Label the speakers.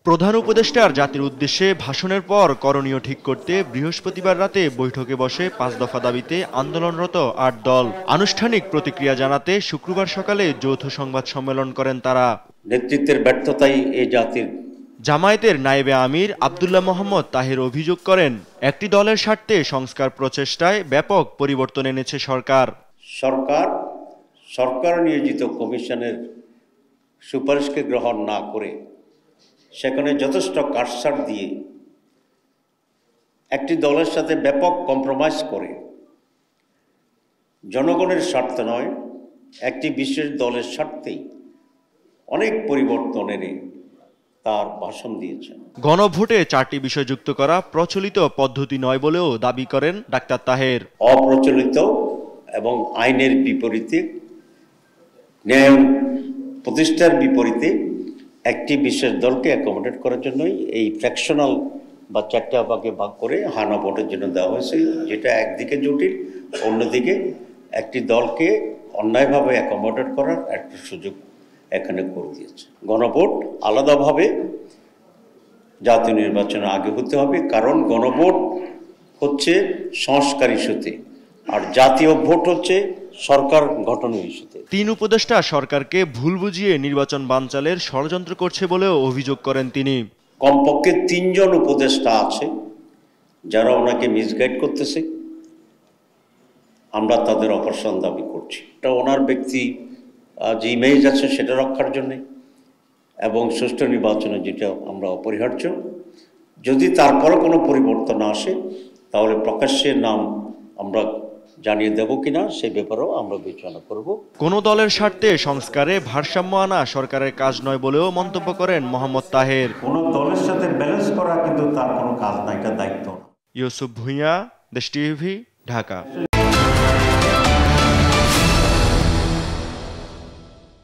Speaker 1: প্রধান উপদেষ্টার জাতির উদ্দেশ্যে ভাষণের পর করণীয় ঠিক করতে বৃহস্পতিবার রাতে বৈঠকে বসে ৫ দফা দাবিতে আন্দোলনরত ৮ দল। আনুষ্ঠানিক প্রতিক্রিয়া জানাতে শুক্রবার সকালে যৌথ সংবাদ সম্মেলন করেন তারা।
Speaker 2: নেতৃত্বের ব্যর্থতাই এই জাতির।
Speaker 1: জামায়াতের নায়েবে আমির আব্দুল্লাহ মোহাম্মদ তাহের অভিযোগ করেন, একটি দলের স্বার্থে সংস্কার প্রচেষ্টায় ব্যাপক পরিবর্তন এনেছে সরকার।
Speaker 2: সরকার নিয়োজিত কমিশনের সুপারিশকে গ্রহণ না করে সেখানে যথেষ্ট কাটছাঁট দিয়ে একটি দলের সাথে ব্যাপক কম্প্রোমাইজ করে জনগণের স্বার্থ নয়, একটি বিশেষ দলের স্বার্থেই অনেক পরিবর্তন এনে তার ভাষণ দিয়েছেন।
Speaker 1: গণভোটে 4টি বিষয় যুক্ত করা প্রচলিত পদ্ধতি নয় বলেও দাবি করেন ডাক্তার তাহের।
Speaker 2: অপ্রচলিত এবং আইনের বিপরীতে, ন্যায় প্রতিষ্ঠার বিপরীতে একটি বিশেষ দলকে অ্যাকোমোডেট করার জন্যই এই ফ্র্যাকশনাল বা 4টা ভাগে ভাগ করে হানা ভোটের জন্য দেওয়া হয়েছে, যেটা একদিকে জটিল, অন্যদিকে একটি দলকে অন্যায়ভাবে অ্যাকোমোডেট করার একটা সুযোগ এখানে করে দিয়েছে। গণভোট আলাদাভাবে জাতীয় নির্বাচনের আগে হতে হবে, কারণ গণভোট হচ্ছে সংস্কার ইস্যুতে আর জাতীয় ভোট হচ্ছে সরকার গঠন ইস্যুতে।
Speaker 1: 3 উপদেষ্টা সরকারকে ভুল বুঝিয়ে নির্বাচন বানচালের ষড়যন্ত্র করছে বলেও অভিযোগ করেন তিনি।
Speaker 2: কমপক্ষে 3 জন উপদেষ্টা আছে যারা ওনাকে মিসগাইড করতেছে, আমরা তাদের অপসারণ দাবি করছি। এটা ওনার ব্যক্তি যে ইমেজ আছে সেটা রক্ষার জন্যে এবং সুষ্ঠু নির্বাচনে যেটা আমরা অপরিহার্য। যদি তারপরে কোনো পরিবর্তন আসে তাহলে প্রকাশ্যের নাম আমরা জানিয়ে দেব কিনা সে ব্যাপারেও আমরা বিবেচনা করব।
Speaker 1: কোন দলের স্বার্থে সংস্কারে ভারসাম্য আনা সরকারের কাজ নয় বলেও মন্তব্য করেন মোহাম্মদ তাহের।
Speaker 2: কোন দলের সাথে ব্যালেন্স করা কিন্তু তার কোনো কাজ না, এটা দায়িত্ব।
Speaker 1: ইউসুফ ভুঁইয়া, দেশ টিভি, ঢাকা।